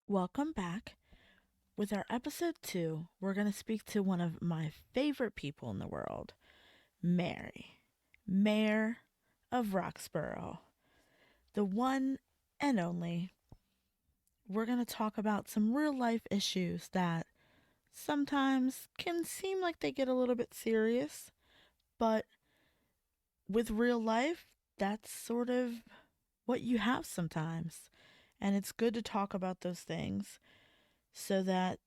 Welcome back. With our episode 2, we're going to speak to one of my favorite people in the world, Mary, Mayor of Roxborough, the one and only. We're going to talk about some real life issues that sometimes can seem like they get a little bit serious, but with real life, that's sort of what you have sometimes. And it's good to talk about those things so that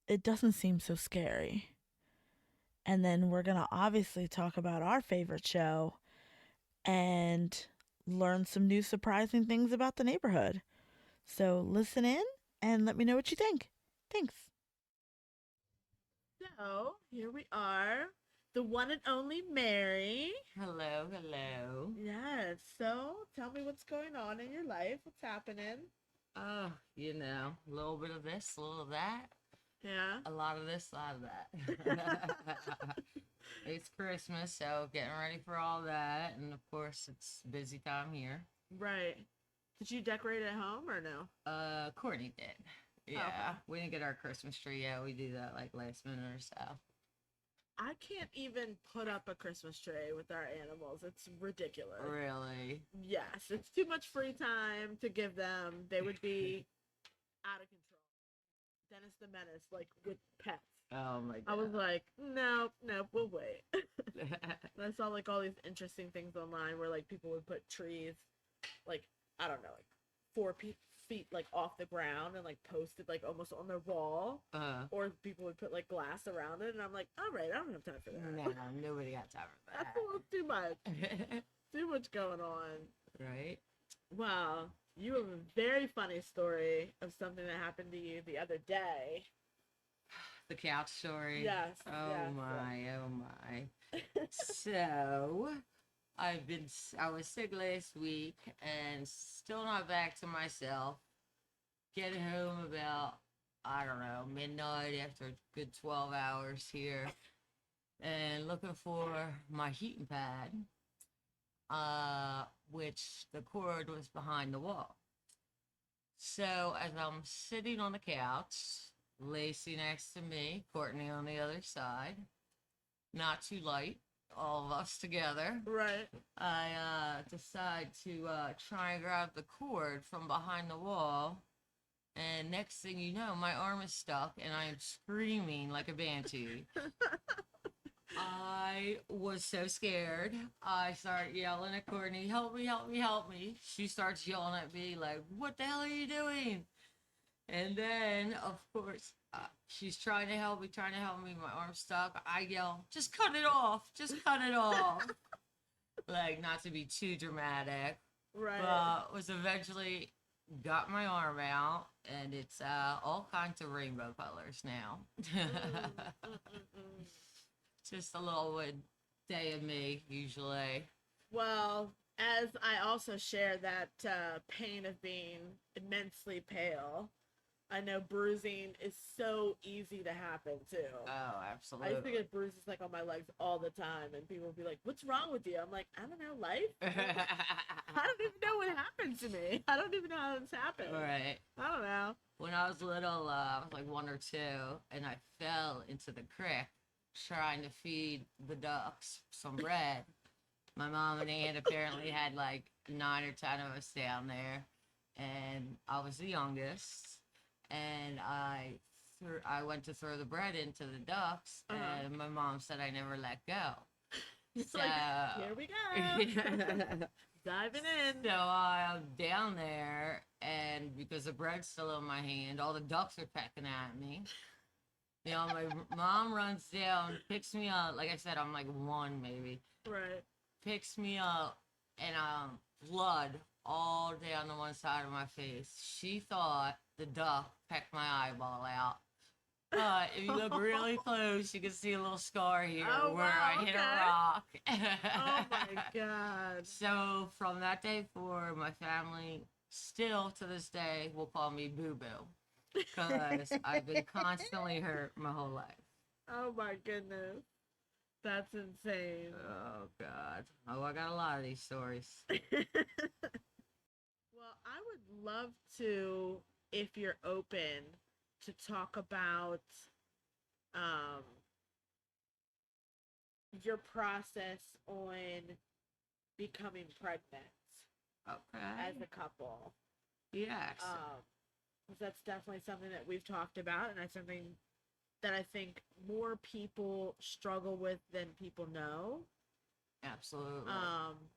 it doesn't seem so scary. And then we're going to obviously talk about our favorite show and learn some new surprising things about the neighborhood. So listen in and let me know what you think. Thanks. So here we are, the one and only Mary. Hello, hello. Yes. So tell me what's going on in your life. What's happening? A little bit of this, a little of that, Yeah. a lot of this, a lot of that. It's Christmas, so getting ready for all that, and of course, it's busy time here. Right. Did you decorate at home or no? Courtney did. Oh, Yeah, okay. we didn't get our Christmas tree yet. We do that like last minute or so. I can't even put up a Christmas tree with our animals. It's ridiculous. Really? Yes, it's too much free time to give them. They would be out of control. Dennis the Menace, like with pets. Oh my I was god. like, no, we'll wait. And I saw like all these interesting things online where like people would put trees, like I don't know, like 4 feet like off the ground and like posted like almost on their wall, uh, or people would put like glass around it, and I'm like, all right, I don't have time for no, that. nobody got time That's a little too much. for that. Too much going on. Right? Wow, you have a very funny story of something that happened to you the other day. The couch story. Yes, Oh yes, my, oh my. So, I was sick last week and still not back to myself. Get home about, I don't know, midnight after a good 12 hours here and looking for my heating pad, which the cord was behind the wall. So, as I'm sitting on the couch, Lacey next to me, Courtney on the other side, not too light, all of us together. right. I decide to try and grab the cord from behind the wall, and next thing you know, my arm is stuck, and I am screaming like a banshee. I was so scared. I start yelling at Courtney, "Help me! Help me! Help me!" She starts yelling at me like, "What the hell are you doing?" And then, of course, she's trying to help me. My arm's stuck. I yell, "Just cut it off! Just cut it off!" Like, not to be too dramatic, Right. but was eventually got my arm out, and it's all kinds of rainbow colors now. Mm, mm, mm, mm. Just a little day of me, usually. Well, as I also share that pain of being immensely pale, I know bruising is so easy to happen too. Oh, I used to absolutely. get bruises like on my legs all the time, and people would be like, "What's wrong with you?" I'm like, "I don't know, life. I don't even know what happened to me. I don't even know how this happened. Right. I don't know." When I was little, I was like 1 or 2, and I fell into the creek trying to feed the ducks some bread. My mom and aunt apparently had like 9 or 10 of us down there, and I was the youngest. And I went to throw the bread into the ducks, Uh-huh. and my mom said I never let go. You're So, like, "Here we go, diving in." so I'm down there, and because the bread's still in my hand, all the ducks are pecking at me. My mom runs down, picks me up. Like I said, I'm like one maybe. Right. Picks me up, and blood all down the one side of my face. She thought the duck pecked my eyeball out. But if you look really close, you can see a little scar here Oh where wow. I hit a Okay. rock. Oh my god. So from that day forward, my family still to this day will call me Boo Boo because I've been constantly hurt my whole life. Oh my goodness. That's insane. Oh God. Oh, I got a lot of these stories. Well, I would love to if you're open to talk about um, your process on becoming pregnant as Okay. a couple. Yes. 'Cause that's definitely something that we've talked about, and that's something that I think more people struggle with than people know. Absolutely.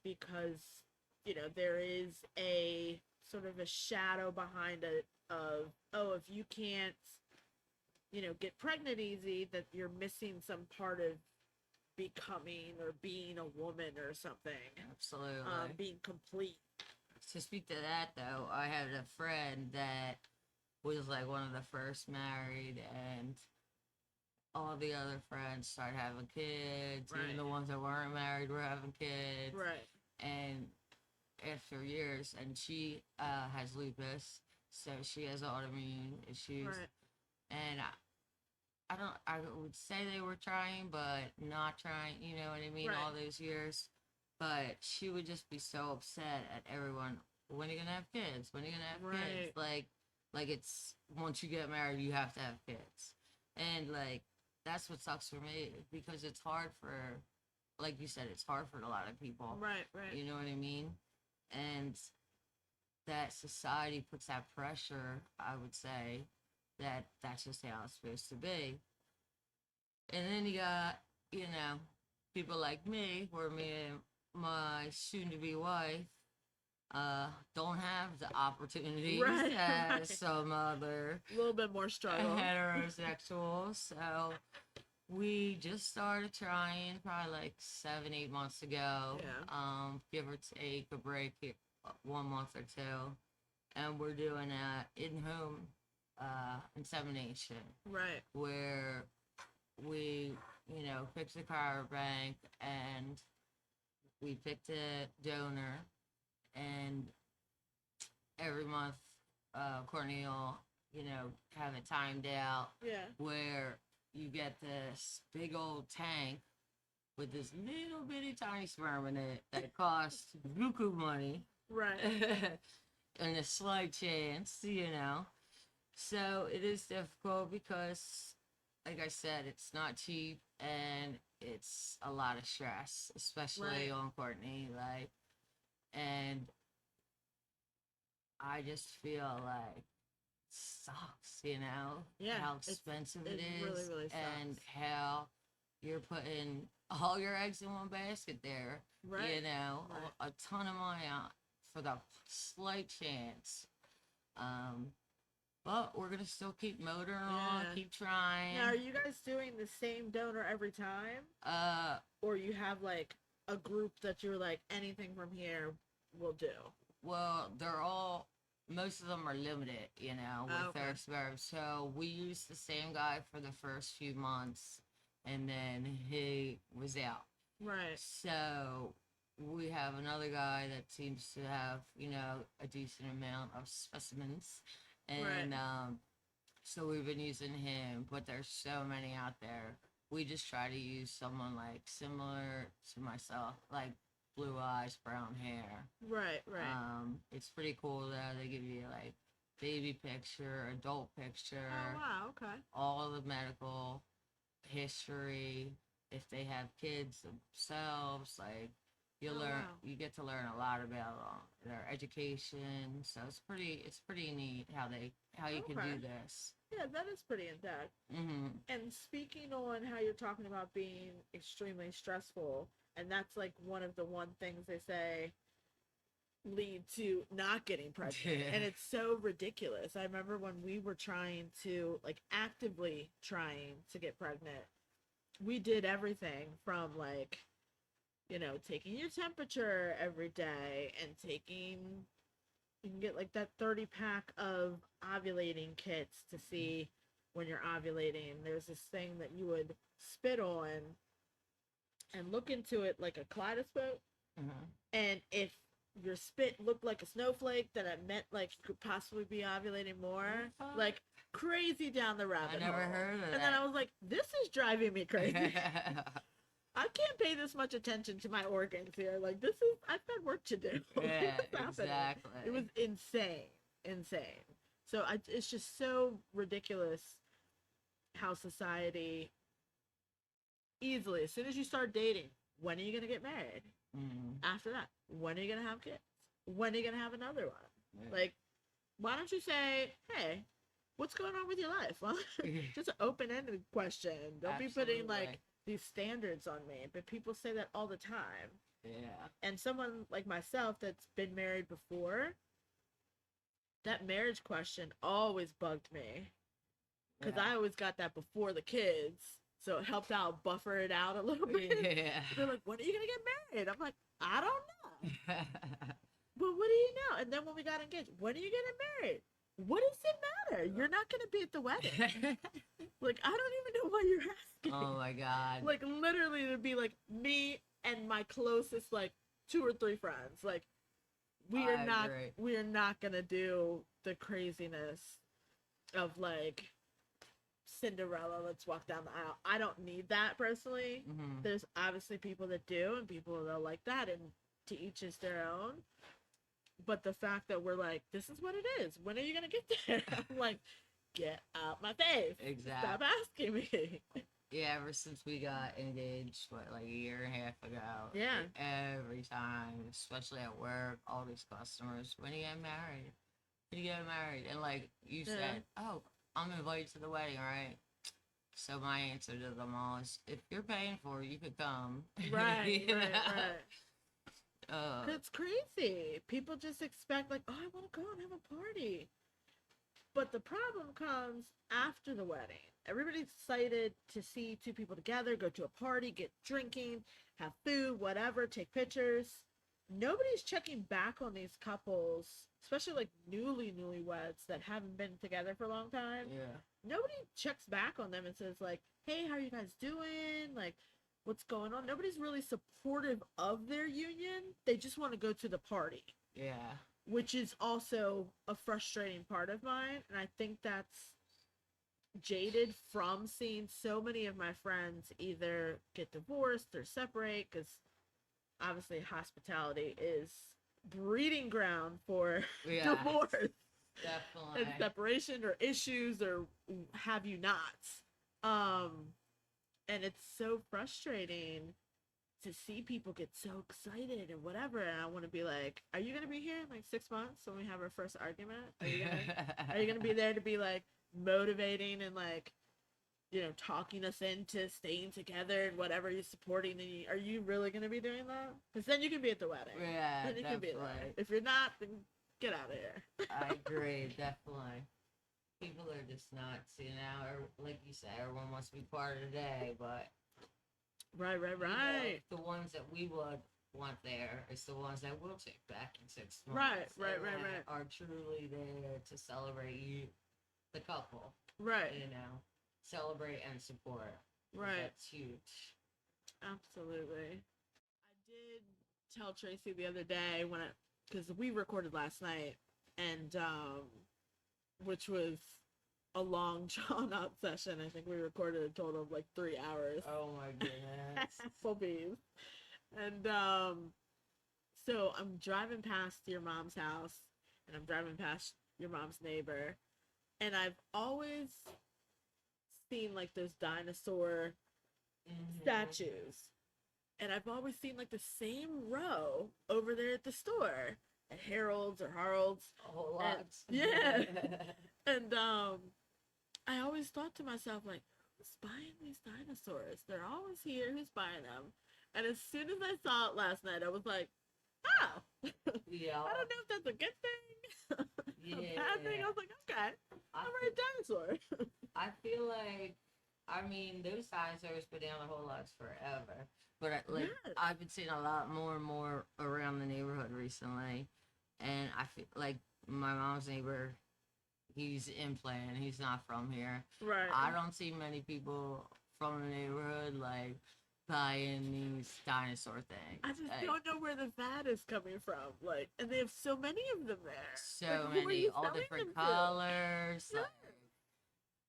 Because there is a sort of a shadow behind it of, oh, if you can't get pregnant easy, that you're missing some part of becoming or being a woman or something, Absolutely. being complete. To speak to that though, I had a friend that was like one of the first married, and all the other friends started having kids. Right. Even the ones that weren't married were having kids. Right. And after years, and she has lupus, so she has autoimmune issues. Right. And I don't. I would say they were trying, but not trying. You know what I mean? Right. All those years, but she would just be so upset at everyone. When are you gonna have kids? When are you gonna have Right. kids? Like it's once you get married, you have to have kids, and like that's what sucks for me because it's hard for, like you said, it's hard for a lot of people. Right. Right. You know what I mean? And that society puts that pressure. I would say that that's just how it's supposed to be. And then you got, people like me, where me and my soon to be wife don't have the opportunities Right, as right. some other A little bit more struggle. heterosexuals. So we just started trying probably like 7, 8 months ago. Yeah. Give or take a break, 1 month or two. And we're doing a in-home insemination Right. where we, picked the cryobank and we picked a donor, and every month, Courtney will, have it timed out Yeah. where you get this big old tank with this little bitty tiny sperm in it that costs buku money. Right. And a slight chance. So it is difficult because, like I said, it's not cheap and it's a lot of stress, especially Right. on Courtney. Like, and I just feel like it sucks, Yeah, how expensive it is, really, really and sucks. how you're putting all your eggs in one basket there. Right. A ton of money out for the slight chance. Um, but we're gonna still keep motoring on, Yeah. keep trying. Now, are you guys doing the same donor every time, Uh, or you have like a group that you're like, anything from here will do? well, most of them are limited, with Okay. their sperm. So we used the same guy for the first few months, and then he was out. Right. So we have another guy that seems to have, a decent amount of specimens. And so we've been using him, but there's so many out there. We just try to use someone like similar to myself, like blue eyes, brown hair. Right. Right. It's pretty cool though. They give you like baby picture, adult picture, Oh wow. Okay. all the medical history, if they have kids themselves, like Oh, learn, wow. you get to learn a lot about their education. So it's pretty neat how you can Okay. do this. Yeah, that is pretty in depth. And speaking on how you're talking about being extremely stressful, and that's like one things they say lead to not getting pregnant. And it's so ridiculous. I remember when we were trying to, like, actively trying to get pregnant, we did everything from like, taking your temperature every day, and you can get like that 30 pack of ovulating kits to see when you're ovulating. There's this thing that you would spit on and look into it like a kaleidoscope. And if your spit looked like a snowflake, then it meant like you could possibly be ovulating more. Like crazy down the rabbit I never hole. heard of that. And then I was like, this is driving me crazy. I can't pay this much attention to my organs here. Like, I've got work to do. Yeah, What's happening? exactly. It was insane. Insane. So it's just so ridiculous how society easily, as soon as you start dating, when are you gonna get married? Mm. After that, when are you gonna have kids? When are you gonna have another one? Yeah. Like, why don't you say, hey, what's going on with your life? Well, just an open-ended question. Don't be putting like these standards on me. But people say that all the time. Yeah. And someone like myself that's been married before, that marriage question always bugged me. Because Yeah. I always got that before the kids. So it helped out buffer it out a little bit. Yeah. They're like, when are you going to get married? I'm like, I don't know. But what do you know? And then when we got engaged, when are you getting married? What does it matter? You're not going to be at the wedding. Like, I don't even know what you're asking. Oh my God. Like, literally, it'd be like me and my closest, like, 2 or 3 friends. Like, we are not going to do the craziness of, like, Cinderella, let's walk down the aisle. I don't need that personally. Mm-hmm. There's obviously people that do and people that like that, and to each is their own. But the fact that we're like, this is what it is. When are you gonna get there? I'm like, get out my face. Exactly. Stop asking me. Yeah, ever since we got engaged, what, like a year and a half ago. Yeah. Every time, especially at work, all these customers, when you get married? When you get married? And like you said, oh, I'm invited to the wedding, right? So my answer to them all is, if you're paying for it, you could come. Right, You right, know? right. It's crazy. People just expect, like, oh, I want to go and have a party. But the problem comes after the wedding. Everybody's excited to see 2 people together, go to a party, get drinking, have food, whatever, take pictures. Nobody's checking back on these couples, especially like newlyweds that haven't been together for a long time. Yeah. Nobody checks back on them and says like, hey, how are you guys doing? Like, what's going on? Nobody's really supportive of their union. They just want to go to the party. Yeah. Which is also a frustrating part of mine. And I think that's jaded from seeing so many of my friends either get divorced or separate, because obviously hospitality is breeding ground for divorce. Definitely. And separation or issues or have you not. And it's so frustrating to see people get so excited and whatever, and I want to be like, are you gonna be here in like 6 months when we have our first argument? Are you gonna be there to be like motivating and like, you know, talking us into staying together and whatever you're supporting? And are you really gonna be doing that? Because then you can be at the wedding. Yeah, then you definitely. can be there. If you're not, then get out of here. I agree, definitely. People are just nuts, you know, or like you said, everyone wants to be part of the day, but right. you know, the ones that we would want there is the ones that we'll take back in 6 months. Right. Are truly there to celebrate you, the couple. Right. You know, celebrate and support. Right. That's huge. Absolutely. I did tell Tracy the other day because we recorded last night, and which was a long drawn out session. I think we recorded a total of like 3 hours. Oh my goodness. Applebee's. And so I'm driving past your mom's house, and I'm driving past your mom's neighbor, and I've always seen like those dinosaur statues, and I've always seen like the same row over there at the store at Harold's or Harolds. A whole lot. Yeah. And I always thought to myself, like, who's buying these dinosaurs? They're always here. Who's buying them? And as soon as I saw it last night, I was like, oh. Yeah. I don't know if that's a good thing. Yeah. A bad thing. I was like, okay, I'm a dinosaur. I feel like, I mean, those dinosaurs been down the whole lots forever. But like, Yes. I've been seeing a lot more and more around the neighborhood recently. And I feel like my mom's neighbor, he's in Plan. He's not from here. Right. I don't see many people from the neighborhood like buying these dinosaur things. I just like, don't know where the fad is coming from. Like, and they have so many of them there. So like, who are many, you all selling different them to? colors. Yeah. Like,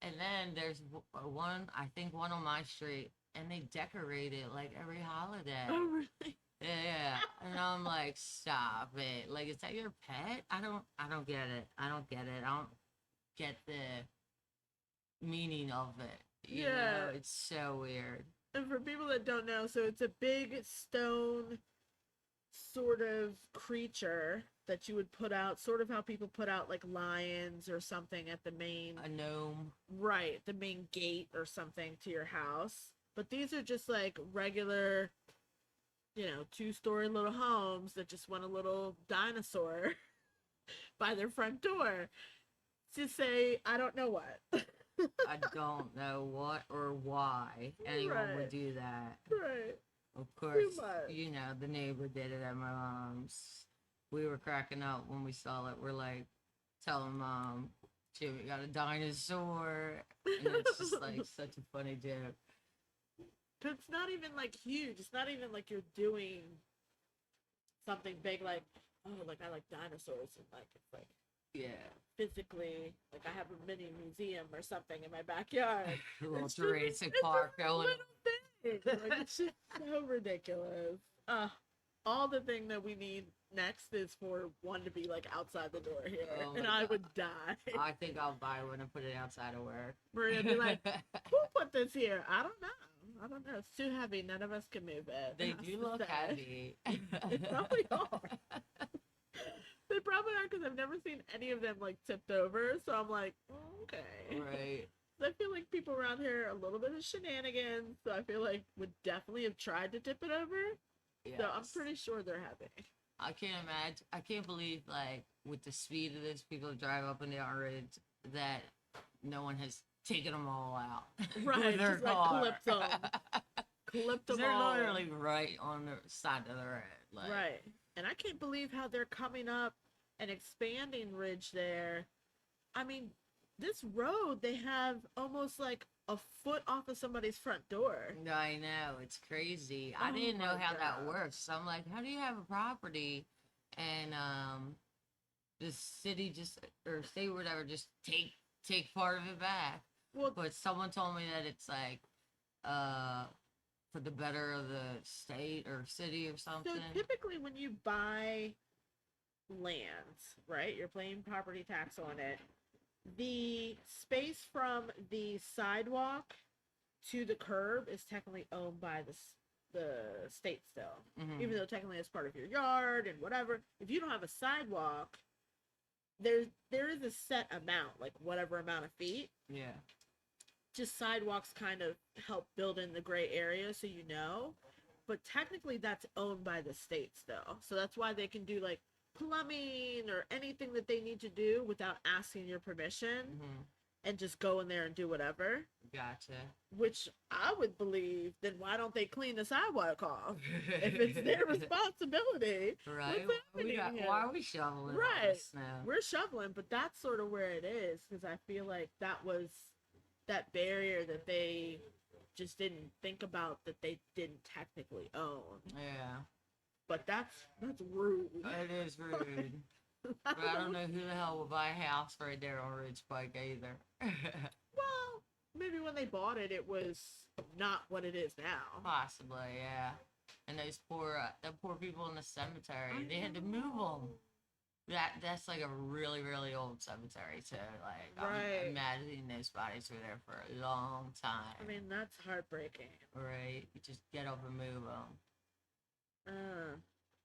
and then there's one, I think one on my street, and they decorate it like every holiday. Oh, really? Yeah, and I'm like, stop it. Like, is that your pet? I don't get it. I don't get it. get the meaning of it. You Yeah. know, it's so weird. And for people that don't know, so it's a big stone sort of creature that you would put out, sort of how people put out like lions or something at the main, A gnome. right, the main gate or something to your house. But these are just like regular, you know, 2-story little homes that just want a little dinosaur by their front door to say, I don't know what. I don't know what or why anyone Right. would do that. Right. Of course, much. you know, the neighbor did it at my mom's. We were cracking up when we saw it. We're like telling mom, Jimmy got a dinosaur. And it's just like such a funny joke. Cause it's not even like huge. It's not even like you're doing something big like, oh, like I like dinosaurs and like it's like Yeah. physically like I have a mini museum or something in my backyard. A little It's just- Jurassic it's a Park going. little thing. Like it's just so ridiculous. All the thing that we need next is for one to be like outside the door here, Oh my and I God. would die. I think I'll buy one and put it outside of work. We're gonna be like, who put this here? I don't know. I don't know. It's too heavy. None of us can move it. They It has do to look stay. heavy. They probably are. They probably are because I've never seen any of them like tipped over. So I'm like, okay. Right. I feel like people around here are a little bit of shenanigans. So I feel like would definitely have tried to tip it over. So I'm Yes. pretty sure they're heavy. I can't imagine. I can't believe, like, with the speed of this, people drive up and down ridge, that no one has taken them all out. Right, with their just, like, car. clipped 'em. Clipped them They're all. literally right on the side of the road. Like, Right. And I can't believe how they're coming up and expanding Ridge there. I mean, this road, they have almost like a foot off of somebody's front door. I know, it's crazy. I Oh didn't know my how that God. works. So I'm like, how do you have a property and the city just or state or whatever just take part of it back? Well, But someone told me that it's like for the better of the state or city or something. so typically when you buy land, right, you're paying property tax on it. The space from the sidewalk to the curb is technically owned by the state still. Mhm. Even though technically it's part of your yard and whatever. If you don't have a sidewalk, there is a set amount, like whatever amount of feet. Yeah. Just sidewalks kind of help build in the gray area so you know. But technically that's owned by the state still. So that's why they can do like plumbing or anything that they need to do without asking your permission hmm and just go in there and do whatever. Gotcha. Which I would believe, then why don't they clean the sidewalk off? If it's their responsibility. Right? What's We got, happening why here? are we shoveling all Right. this snow? We're shoveling, but that's sort of where it is because I feel like that was that barrier that they just didn't think about that they didn't technically own. Yeah. But that's rude. It is rude. But I don't know who the hell would buy a house right there on Ridge Pike either. Well, maybe when they bought it, it was not what it is now. Possibly, yeah. And those the poor people in the cemetery, I they had to move them. That's like a really, really old cemetery too. Like, Right. I'm imagining those bodies were there for a long time. I mean, that's heartbreaking. right? You just get up and move them.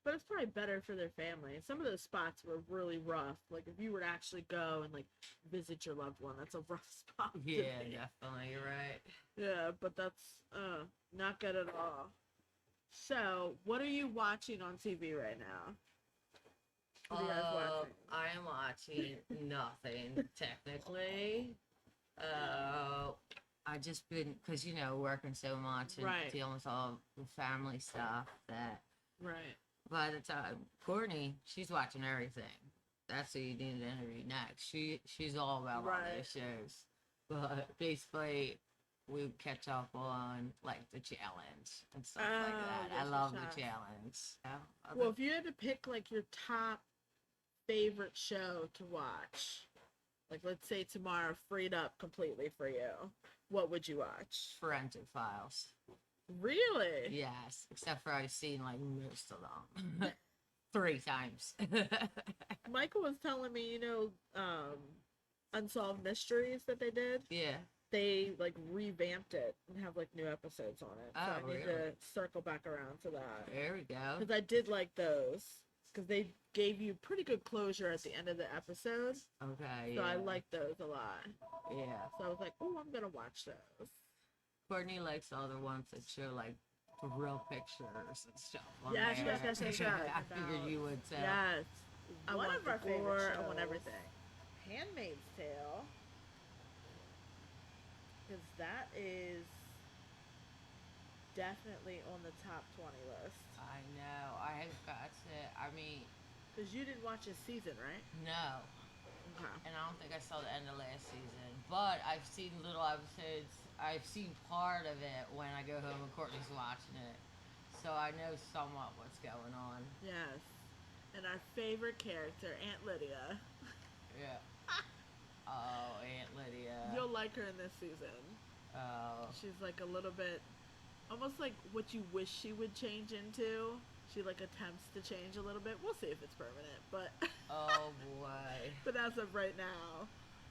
But it's probably better for their family. Some of those spots were really rough. Like if you were to actually go and like visit your loved one, that's a rough spot. to Yeah, be. definitely. You're right. Yeah, but that's not good at all. So, what are you watching on TV right now? What are you guys watching? I am watching nothing technically. I just been because working so much and Right. dealing with all the family stuff that Right. by the time Courtney, she's watching everything. That's who you need to interview next. She's all about all Right. those shows. But basically, we catch up on like the challenge and stuff like Oh, that. I yes, love yes. the challenge. Yeah, Well, if you had to pick like your top favorite show to watch, like let's say tomorrow freed up completely for you, what would you watch? Forensic Files. Really? Yes, except for I've seen like most of them 3 times. Michael was telling me, Unsolved Mysteries that they did. Yeah. They like revamped it and have like new episodes on it. So Oh, I need really? to circle back around to that There we go. because I did like those because they gave you pretty good closure at the end of the episode. Okay. So Yeah. I like those a lot. Yeah. So I was like, oh, I'm gonna watch those. Courtney likes all the ones that show like the real pictures and stuff. On Yes, there. yes. I figured you would too. Yes. I One want of our the favorite gore, I want shows. everything. Handmaid's Tale. Because that is definitely on the top 20 list. I know. I have got to. I mean, Because you didn't watch this season, right? no. Okay. And I don't think I saw the end of last season. But I've seen little episodes. I've seen part of it when I go home and Courtney's watching it. So I know somewhat what's going on. Yes. And our favorite character, Aunt Lydia. Yeah. Oh, Aunt Lydia. You'll like her in this season. Oh. She's like a little bit, almost like what you wish she would change into. She like attempts to change a little bit. We'll see if it's permanent, but Oh boy. but as of right now,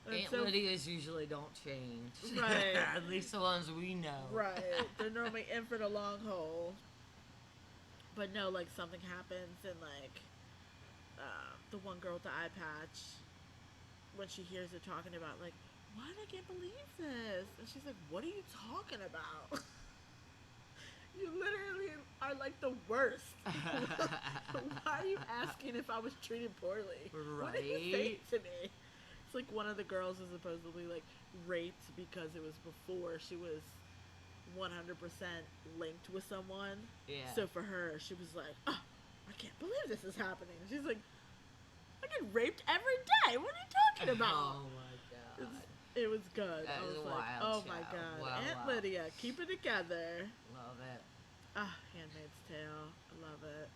and Aunt so- Lydia's usually don't change. Right. At least the ones we know. right, they're normally in for the long haul. But no, like something happens and like the one girl with the eye patch, when she hears her talking about like, why I can't believe this, and she's like, what are you talking about? You literally are like the worst. Why are you asking if I was treated poorly? What did you say Right? to me? It's like one of the girls was supposedly like raped because it was before she was 100% linked with someone. Yeah. So for her, she was like, oh, I can't believe this is happening. She's like, I get raped every day. What are you talking about? Oh my god. It was good. That I is was a like, wild oh my show. god. Wow, Aunt wow. Lydia, keep it together. Love it. Ah, Handmaid's Tale. I love it.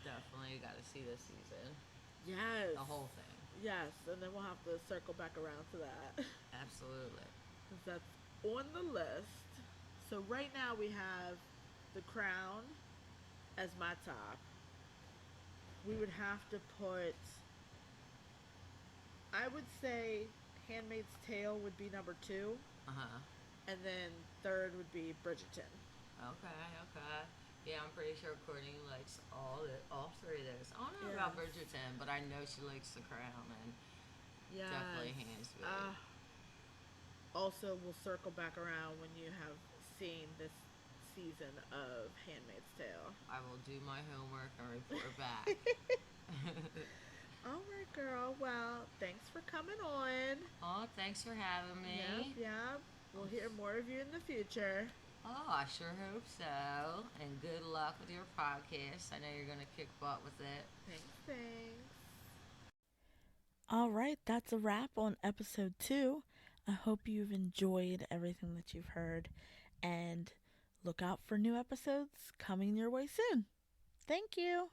Definitely got to see this season. Yes. The whole thing. Yes, and then we'll have to circle back around to that. Absolutely. 'Cause that's on the list. So right now we have The Crown as my top. We would have to put, I would say Handmaid's Tale would be number 2, Uh huh. and then third would be Bridgerton. Okay. Okay. Yeah, I'm pretty sure Courtney likes all three of those. I don't know about Yes. Bridgerton, but I know she likes The Crown and Yes. definitely hands with Ah. Also, we'll circle back around when you have seen this season of Handmaid's Tale. I will do my homework and report back. All right, girl. Well, thanks for coming on. Oh, thanks for having me. Yep. We'll hear more of you in the future. Oh, I sure hope so. And good luck with your podcast. I know you're going to kick butt with it. Thanks. All right, that's a wrap on episode 2. I hope you've enjoyed everything that you've heard, and look out for new episodes coming your way soon. Thank you.